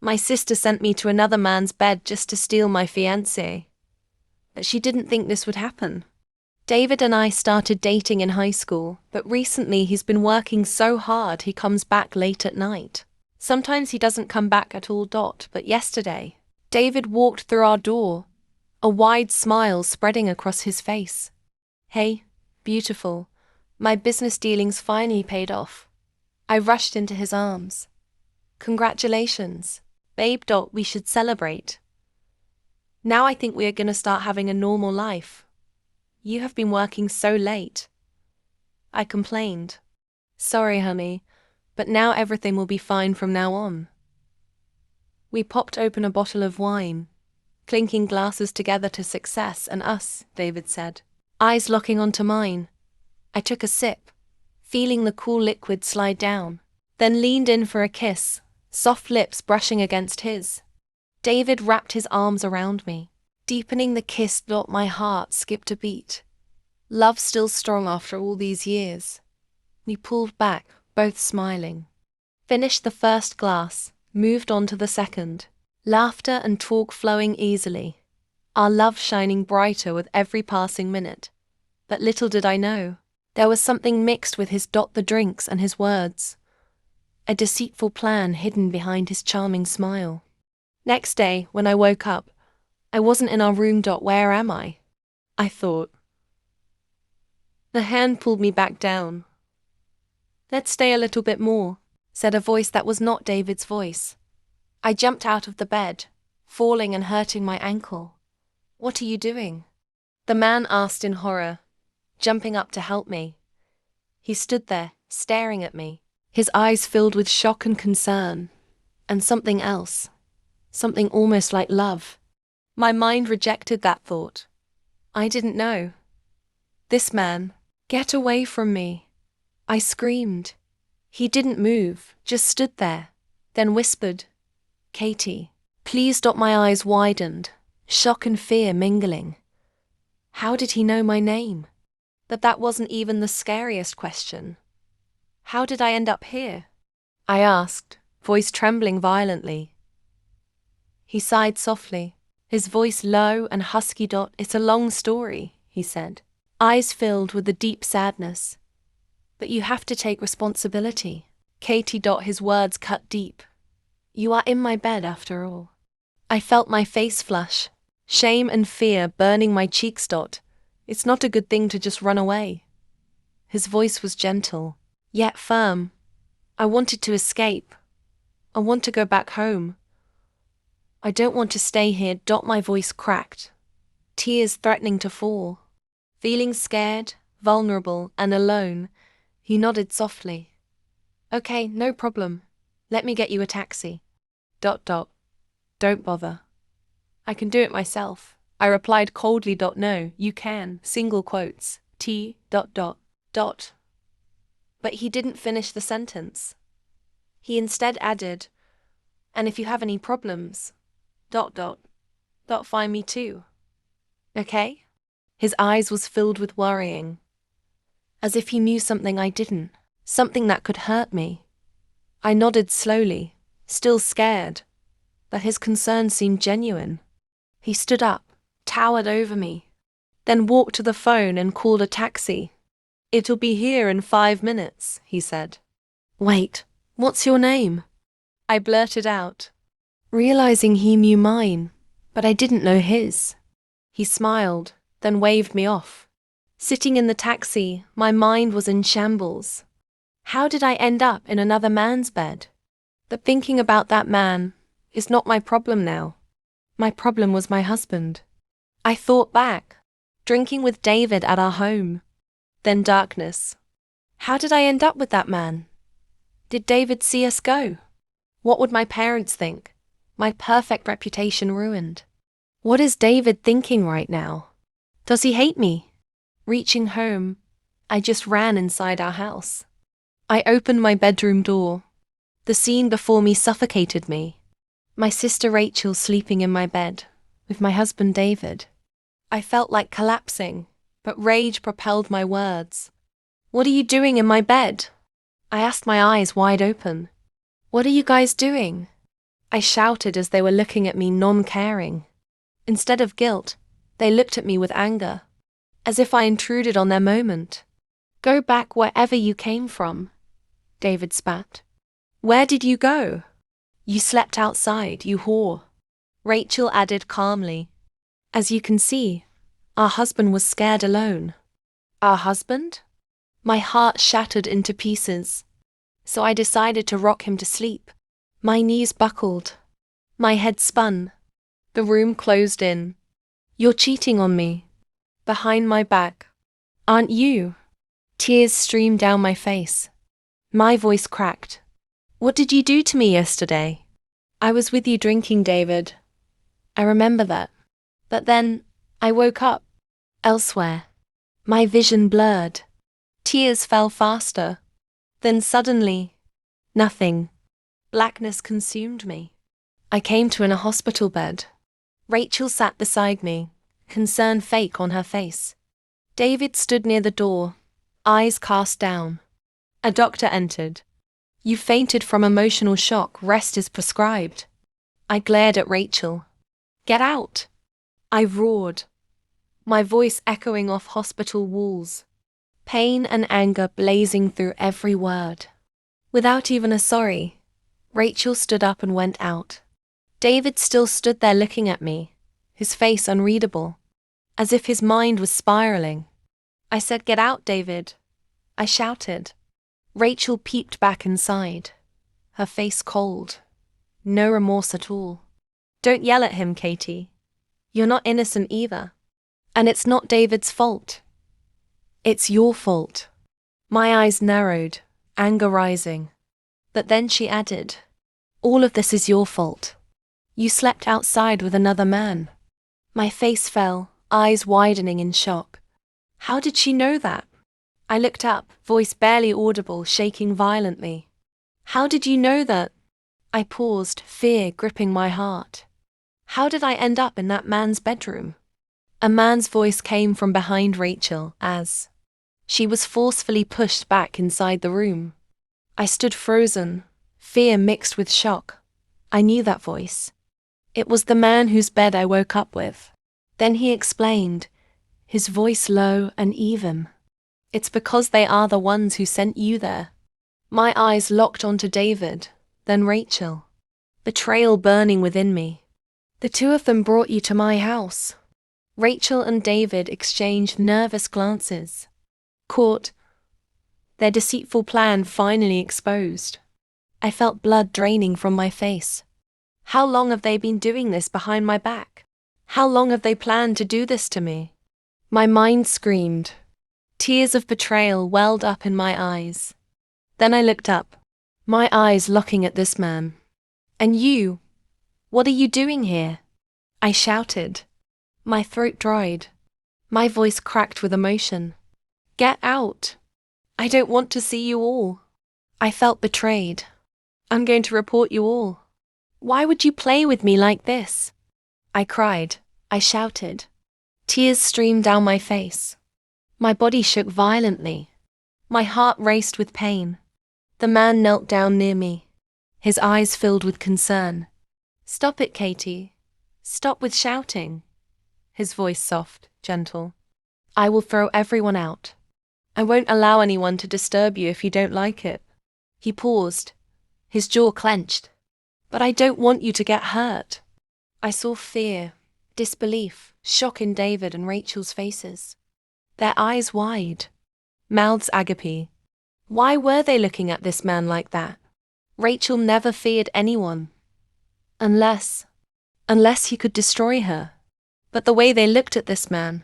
My sister sent me to another man's bed just to steal my fiancé. But she didn't think this would happen. David and I started dating in high school, but recently he's been working so hard he comes back late at night. Sometimes he doesn't come back at all. But yesterday, David walked through our door, a wide smile spreading across his face. Hey, beautiful, my business dealings finally paid off. I rushed into his arms. Congratulations, babe. We should celebrate. Now I think we are going to start having a normal life. You have been working so late. I complained. Sorry, honey, but now everything will be fine from now on. We popped open a bottle of wine, clinking glasses together to success and us, David said, eyes locking onto mine. I took a sip, feeling the cool liquid slide down, then leaned in for a kiss, soft lips brushing against his. David wrapped his arms around me, deepening the kiss. My heart skipped a beat. Love still strong after all these years. We pulled back, both smiling. Finished the first glass, moved on to the second. Laughter and talk flowing easily. Our love shining brighter with every passing minute. But little did I know, there was something mixed with his the drinks and his words. A deceitful plan hidden behind his charming smile. Next day, when I woke up, I wasn't in our room. Where am I? I thought. The hand pulled me back down. Let's stay a little bit more, said a voice that was not David's voice. I jumped out of the bed, falling and hurting my ankle. What are you doing? The man asked in horror, jumping up to help me. He stood there, staring at me, his eyes filled with shock and concern, and something else, something almost like love. My mind rejected that thought. I didn't know. This man, get away from me. I screamed. He didn't move, just stood there, then whispered, Katie, please. My eyes widened, shock and fear mingling. How did he know my name? But that wasn't even the scariest question. How did I end up here? I asked, voice trembling violently. He sighed softly, his voice low and husky. It's a long story, he said, eyes filled with a deep sadness. But you have to take responsibility. Katie. His words cut deep. You are in my bed after all. I felt my face flush, shame and fear burning my cheeks. It's not a good thing to just run away. His voice was gentle, yet firm. I wanted to escape. I want to go back home. I don't want to stay here. My voice cracked, tears threatening to fall. Feeling scared, vulnerable, and alone, he nodded softly. Okay, no problem. Let me get you a taxi. Don't bother. I can do it myself. I replied coldly. No, you can. Single quotes. But he didn't finish the sentence. He instead added, and if you have any problems, find me too. Okay? His eyes was filled with worrying. As if he knew something I didn't, something that could hurt me. I nodded slowly, still scared, but his concern seemed genuine. He stood up, towered over me, then walked to the phone and called a taxi. It'll be here in 5 minutes, he said. Wait, what's your name? I blurted out, realizing he knew mine, but I didn't know his. He smiled, then waved me off. Sitting in the taxi, my mind was in shambles. How did I end up in another man's bed? But thinking about that man is not my problem now. My problem was my husband. I thought back, drinking with David at our home. Then darkness. How did I end up with that man? Did David see us go? What would my parents think? My perfect reputation ruined. What is David thinking right now? Does he hate me? Reaching home, I just ran inside our house. I opened my bedroom door. The scene before me suffocated me. My sister Rachel sleeping in my bed, with my husband David. I felt like collapsing, but rage propelled my words. What are you doing in my bed? I asked, my eyes wide open. What are you guys doing? I shouted as they were looking at me non-caring. Instead of guilt, they looked at me with anger, as if I intruded on their moment. Go back wherever you came from, David spat. Where did you go? You slept outside, you whore. Rachel added calmly. As you can see, our husband was scared alone. Our husband? My heart shattered into pieces. So I decided to rock him to sleep. My knees buckled. My head spun. The room closed in. You're cheating on me. Behind my back. Aren't you? Tears streamed down my face. My voice cracked. What did you do to me yesterday? I was with you drinking, David. I remember that. But then, I woke up. Elsewhere. My vision blurred. Tears fell faster. Then suddenly, nothing. Blackness consumed me. I came to in a hospital bed. Rachel sat beside me, concern fake on her face. David stood near the door, eyes cast down. A doctor entered. You fainted from emotional shock, rest is prescribed. I glared at Rachel. Get out! I roared, my voice echoing off hospital walls. Pain and anger blazing through every word. Without even a sorry, Rachel stood up and went out. David still stood there looking at me, his face unreadable, as if his mind was spiraling. I said, "Get out, David." I shouted. Rachel peeped back inside, her face cold. No remorse at all. Don't yell at him, Katie. You're not innocent either. And it's not David's fault. It's your fault. My eyes narrowed, anger rising. But then she added, all of this is your fault. You slept outside with another man. My face fell, eyes widening in shock. How did she know that? I looked up, voice barely audible, shaking violently. How did you know that? I paused, fear gripping my heart. How did I end up in that man's bedroom? A man's voice came from behind Rachel as she was forcefully pushed back inside the room. I stood frozen, fear mixed with shock. I knew that voice. It was the man whose bed I woke up with. Then he explained, his voice low and even. It's because they are the ones who sent you there. My eyes locked onto David, then Rachel. Betrayal burning within me. The two of them brought you to my house. Rachel and David exchanged nervous glances. Caught. Their deceitful plan finally exposed. I felt blood draining from my face. How long have they been doing this behind my back? How long have they planned to do this to me? My mind screamed. Tears of betrayal welled up in my eyes. Then I looked up, my eyes locking at this man. And you? What are you doing here? I shouted. My throat dried. My voice cracked with emotion. Get out. I don't want to see you all. I felt betrayed. I'm going to report you all. Why would you play with me like this? I cried. I shouted. Tears streamed down my face. My body shook violently. My heart raced with pain. The man knelt down near me, his eyes filled with concern. Stop it, Katie. Stop with shouting. His voice soft, gentle. I will throw everyone out. I won't allow anyone to disturb you if you don't like it. He paused, his jaw clenched. But I don't want you to get hurt. I saw fear, disbelief, shock in David and Rachel's faces. Their eyes wide, mouths agape. Why were they looking at this man like that? Rachel never feared anyone. Unless he could destroy her. But the way they looked at this man,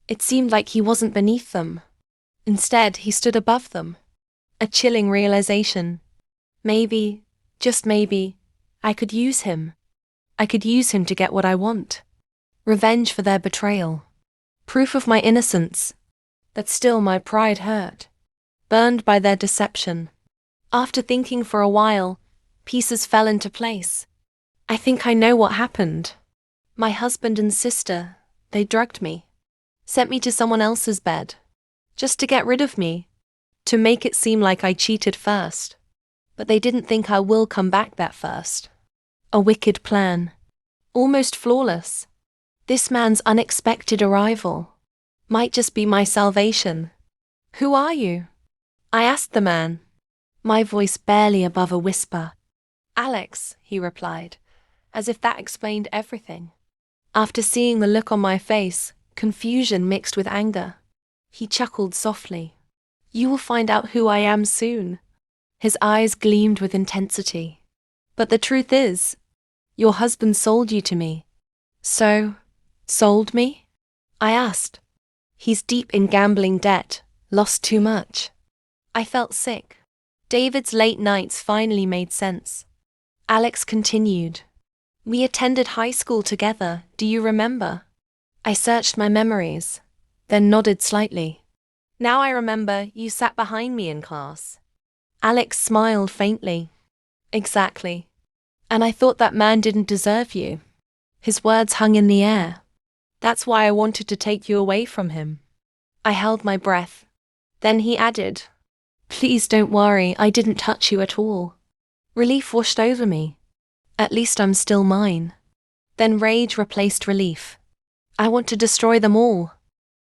it seemed like he wasn't beneath them. Instead, he stood above them. A chilling realization. Maybe, just maybe, I could use him. I could use him to get what I want. Revenge for their betrayal. Proof of my innocence. That still my pride hurt. Burned by their deception. After thinking for a while, pieces fell into place. I think I know what happened. My husband and sister, they drugged me. Sent me to someone else's bed. Just to get rid of me. To make it seem like I cheated first. But they didn't think I will come back that first. A wicked plan. Almost flawless. This man's unexpected arrival might just be my salvation. Who are you? I asked the man, my voice barely above a whisper. Alex, he replied, as if that explained everything. After seeing the look on my face, confusion mixed with anger, he chuckled softly. You will find out who I am soon. His eyes gleamed with intensity. But the truth is, your husband sold you to me. So, sold me? I asked. He's deep in gambling debt, lost too much. I felt sick. David's late nights finally made sense. Alex continued. We attended high school together, do you remember? I searched my memories, then nodded slightly. Now I remember you sat behind me in class. Alex smiled faintly. Exactly. And I thought that man didn't deserve you. His words hung in the air. That's why I wanted to take you away from him. I held my breath. Then he added, Please don't worry, I didn't touch you at all. Relief washed over me. At least I'm still mine. Then rage replaced relief. I want to destroy them all.